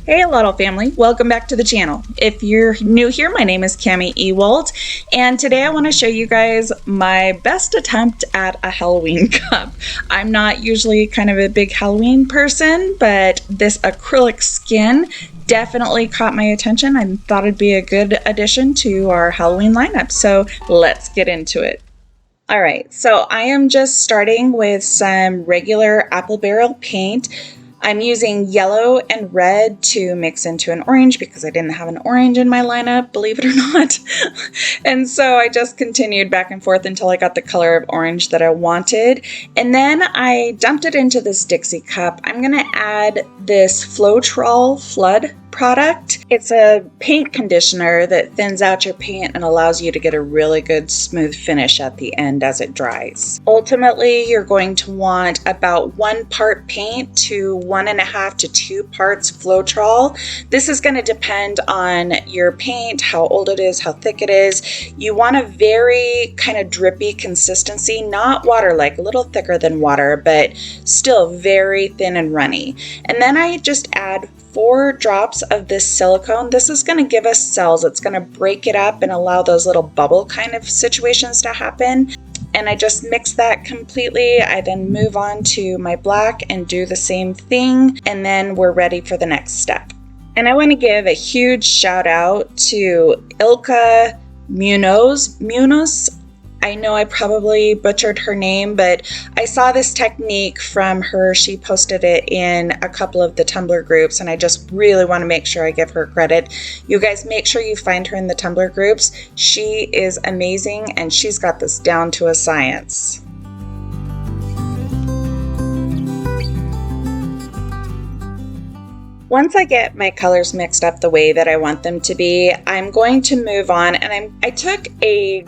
Hey Alottle family, welcome back to the channel. If you're new here, my name is Cami Ewalt, and today I want to show you guys my best attempt at a Halloween cup. I'm not usually kind of a big Halloween person, but this acrylic skin definitely caught my attention. I thought it'd be a good addition to our Halloween lineup, so let's get into it. All right, so I am just starting with some regular apple barrel paint. I'm using yellow and red to mix into an orange because I didn't have an orange in my lineup, believe it or not. And so I just continued back and forth until I got the color of orange that I wanted. And then I dumped it into this Dixie cup. I'm gonna add this Floetrol Flood product. It's a paint conditioner that thins out your paint and allows you to get a really good smooth finish at the end as it dries. Ultimately, you're going to want about 1 part paint to 1.5 to 2 parts Floetrol. This is going to depend on your paint, how old it is, how thick it is. You want a very kind of drippy consistency, not water-like, a little thicker than water, but still very thin and runny. And then I just add 4 drops of this silicone. This is going to give us cells. It's going to break it up and allow those little bubble kind of situations to happen. And I just mix that completely. I then move on to my black and do the same thing. And then we're ready for the next step. And I want to give a huge shout out to Ilka Munoz. I know I probably butchered her name, but I saw this technique from her. She posted it in a couple of the Tumbler groups, and I just really want to make sure I give her credit. You guys make sure you find her in the Tumbler groups. She is amazing, and she's got this down to a science. Once I get my colors mixed up the way that I want them to be, I'm going to move on, and I took a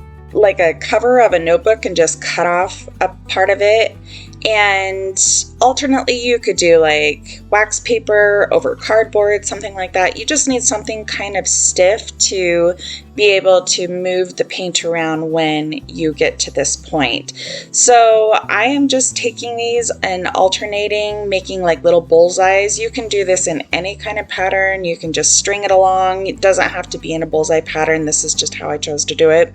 cover of a notebook and just cut off a part of it. And alternately, you could do like wax paper over cardboard, something like that. You just need something kind of stiff to be able to move the paint around when you get to this point. So I am just taking these and alternating, making like little bullseyes. You can do this in any kind of pattern. You can just string it along. It doesn't have to be in a bullseye pattern. This is just how I chose to do it.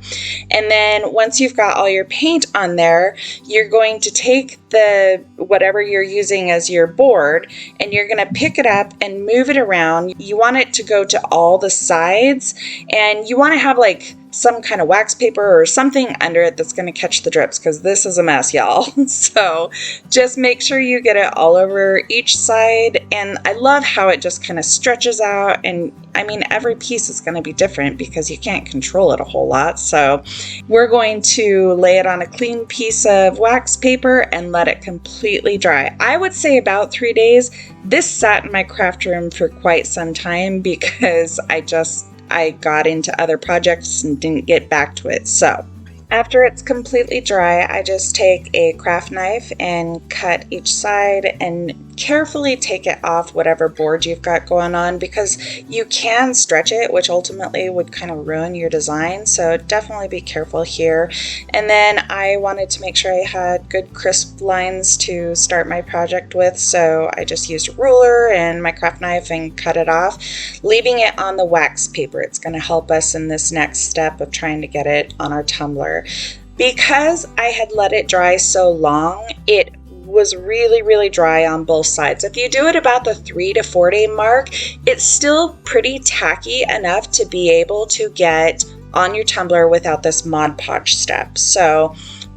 And then once you've got all your paint on there, you're going to take whatever you're using as your board, and you're going to pick it up and move it around. You want it to go to all the sides, and you want to have like some kind of wax paper or something under it that's going to catch the drips, because this is a mess, y'all. So just make sure you get it all over each side. And I love how it just kind of stretches out. And I mean, every piece is going to be different because you can't control it a whole lot. So we're going to lay it on a clean piece of wax paper and let it completely dry. I would say about 3 days. This sat in my craft room for quite some time because I got into other projects and didn't get back to it. So after it's completely dry, I just take a craft knife and cut each side and carefully take it off whatever board you've got going on, because you can stretch it, which ultimately would kind of ruin your design. So definitely be careful here. And then I wanted to make sure I had good crisp lines to start my project with. So I just used a ruler and my craft knife and cut it off, leaving it on the wax paper. It's going to help us in this next step of trying to get it on our tumbler. Because I had let it dry so long, it was really dry on both sides. If you do it about the 3 to 4 day mark, it's still pretty tacky enough to be able to get on your tumbler without this Mod Podge step.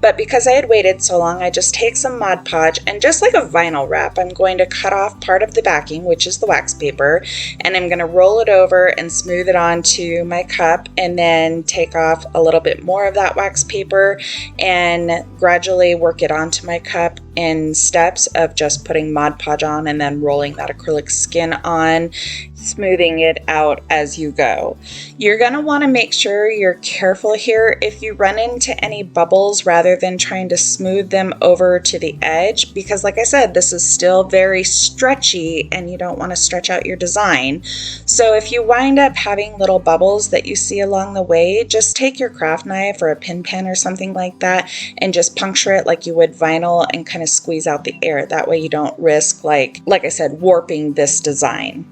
But because I had waited so long, I just take some Mod Podge and just like a vinyl wrap, I'm going to cut off part of the backing, which is the wax paper, and I'm going to roll it over and smooth it onto my cup, and then take off a little bit more of that wax paper and gradually work it onto my cup in steps of just putting Mod Podge on and then rolling that acrylic skin on, smoothing it out as you go. You're going to want to make sure you're careful here. If you run into any bubbles, rather than trying to smooth them over to the edge, because like I said, this is still very stretchy and you don't want to stretch out your design. So if you wind up having little bubbles that you see along the way, just take your craft knife or a pin pen or something like that and just puncture it like you would vinyl and kind of squeeze out the air. That way you don't risk, like I said, warping this design.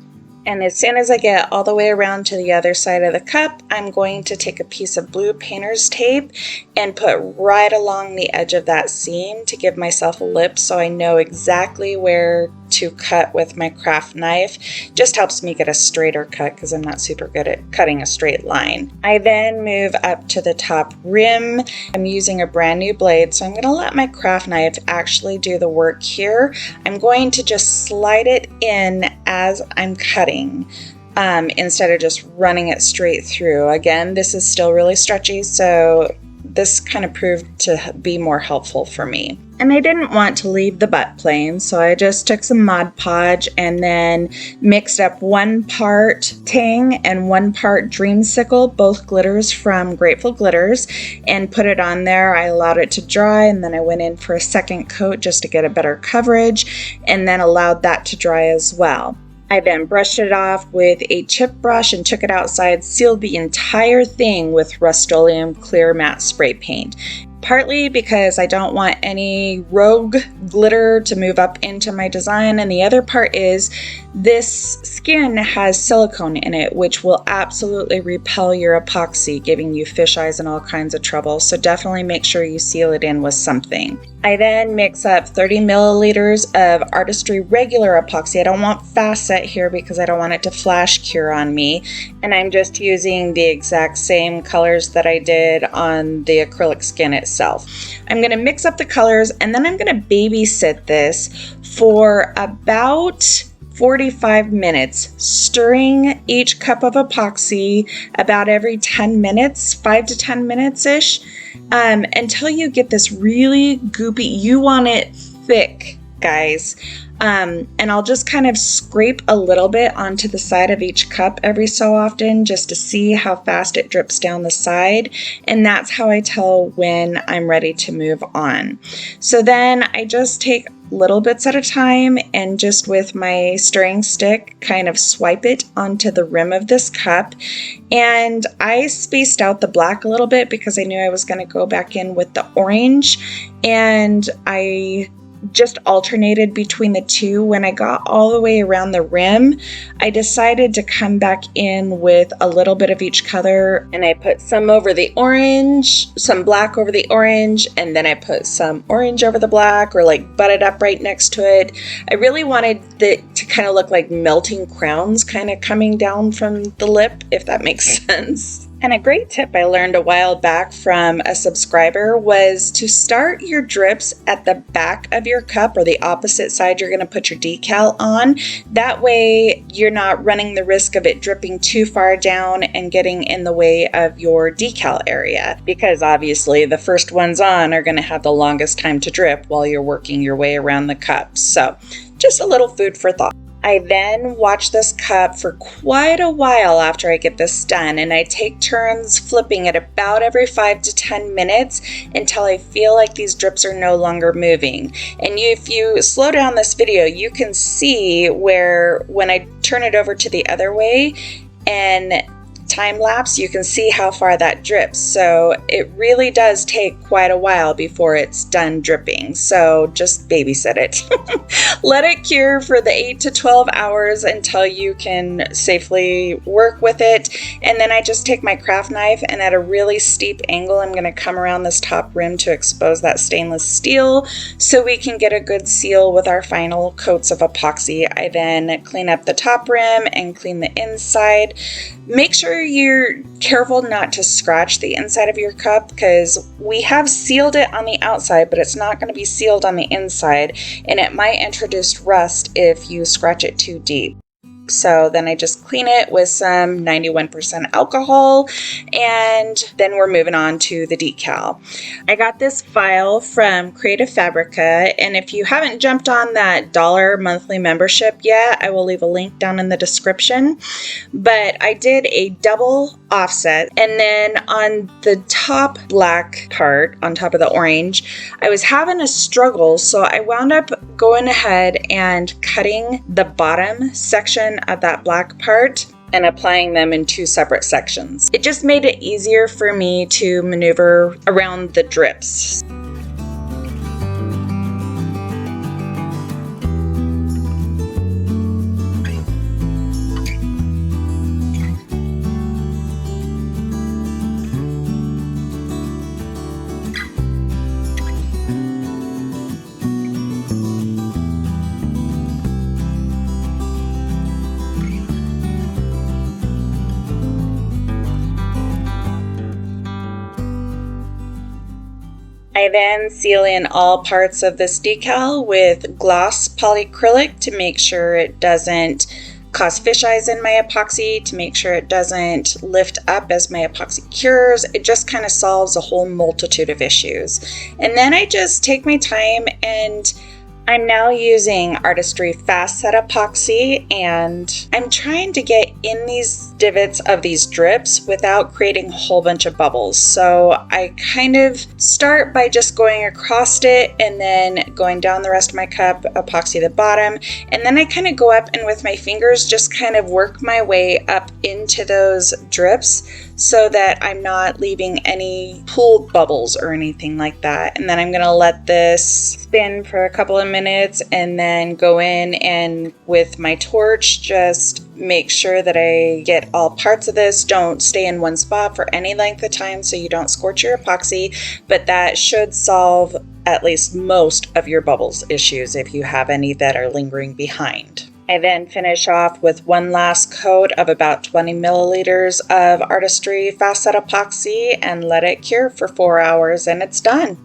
And as soon as I get all the way around to the other side of the cup, I'm going to take a piece of blue painter's tape and put right along the edge of that seam to give myself a lip so I know exactly where to cut with my craft knife. Just helps me get a straighter cut because I'm not super good at cutting a straight line. I then move up to the top rim. I'm using a brand new blade, so I'm going to let my craft knife actually do the work here. I'm going to just slide it in as I'm cutting instead of just running it straight through. Again, this is still really stretchy, so this kind of proved to be more helpful for me. And I didn't want to leave the butt plain, so I just took some Mod Podge and then mixed up 1 part Tang and 1 part Dreamsicle, both glitters from Grateful Glitters, and put it on there. I allowed it to dry, and then I went in for a second coat just to get a better coverage, and then allowed that to dry as well. I then brushed it off with a chip brush and took it outside, sealed the entire thing with Rust-Oleum Clear Matte Spray Paint. Partly because I don't want any rogue glitter to move up into my design, and the other part is this skin has silicone in it, which will absolutely repel your epoxy, giving you fish eyes and all kinds of trouble, so definitely make sure you seal it in with something. I then mix up 30 milliliters of Artistry regular epoxy. I don't want fast set here because I don't want it to flash cure on me, and I'm just using the exact same colors that I did on the acrylic skin itself. I'm going to mix up the colors, and then I'm going to babysit this for about 45 minutes, stirring each cup of epoxy about every 10 minutes, 5 to 10 minutes-ish, until you get this really goopy. You want it thick, guys. And I'll just kind of scrape a little bit onto the side of each cup every so often just to see how fast it drips down the side. And that's how I tell when I'm ready to move on. So then I just take little bits at a time and just with my stirring stick kind of swipe it onto the rim of this cup. And I spaced out the black a little bit because I knew I was going to go back in with the orange, and I just alternated between the two. When I got all the way around the rim, I decided to come back in with a little bit of each color, and I put some over the orange, some black over the orange, and then I put some orange over the black, or like butted up right next to it. I really wanted it to kind of look like melting crowns kind of coming down from the lip, if that makes sense. And a great tip I learned a while back from a subscriber was to start your drips at the back of your cup, or the opposite side you're going to put your decal on. That way you're not running the risk of it dripping too far down and getting in the way of your decal area, because obviously the first ones on are going to have the longest time to drip while you're working your way around the cup. So just a little food for thought. I then watch this cup for quite a while after I get this done, and I take turns flipping it about every 5 to 10 minutes until I feel like these drips are no longer moving. And if you slow down this video, you can see where when I turn it over to the other way and time lapse, you can see how far that drips. So it really does take quite a while before it's done dripping. So just babysit it. Let it cure for the 8 to 12 hours until you can safely work with it. And then I just take my craft knife, and at a really steep angle, I'm going to come around this top rim to expose that stainless steel so we can get a good seal with our final coats of epoxy. I then clean up the top rim and clean the inside. Make sure you're careful not to scratch the inside of your cup, because we have sealed it on the outside, but it's not going to be sealed on the inside, and it might introduce rust if you scratch it too deep. So then I just clean it with some 91% alcohol, and then we're moving on to the decal. I got this file from Creative Fabrica, and if you haven't jumped on that $1 monthly membership yet, I will leave a link down in the description. But I did a double offset, and then on the top black part, on top of the orange, I was having a struggle, so I wound up going ahead and cutting the bottom section of that black part and applying them in 2 separate sections. It just made it easier for me to maneuver around the drips. I then seal in all parts of this decal with gloss polyacrylic to make sure it doesn't cause fisheyes in my epoxy, to make sure it doesn't lift up as my epoxy cures. It just kind of solves a whole multitude of issues. And then I just take my time, and I'm now using Artistry Fast Set Epoxy, and I'm trying to get in these divots of these drips without creating a whole bunch of bubbles. So I kind of start by just going across it and then going down the rest of my cup, epoxy the bottom, and then I kind of go up and with my fingers just kind of work my way up into those drips so that I'm not leaving any pooled bubbles or anything like that. And then I'm going to let this spin for a couple of minutes and then go in and with my torch just make sure that I get all parts of this. Don't stay in one spot for any length of time so you don't scorch your epoxy, but that should solve at least most of your bubbles issues if you have any that are lingering behind. I then finish off with one last coat of about 20 milliliters of Artistry Fast Set Epoxy and let it cure for 4 hours, and it's done.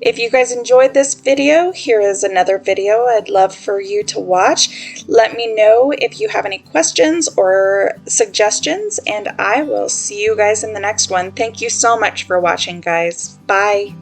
If you guys enjoyed this video, here is another video I'd love for you to watch. Let me know if you have any questions or suggestions, and I will see you guys in the next one. Thank you so much for watching, guys. Bye.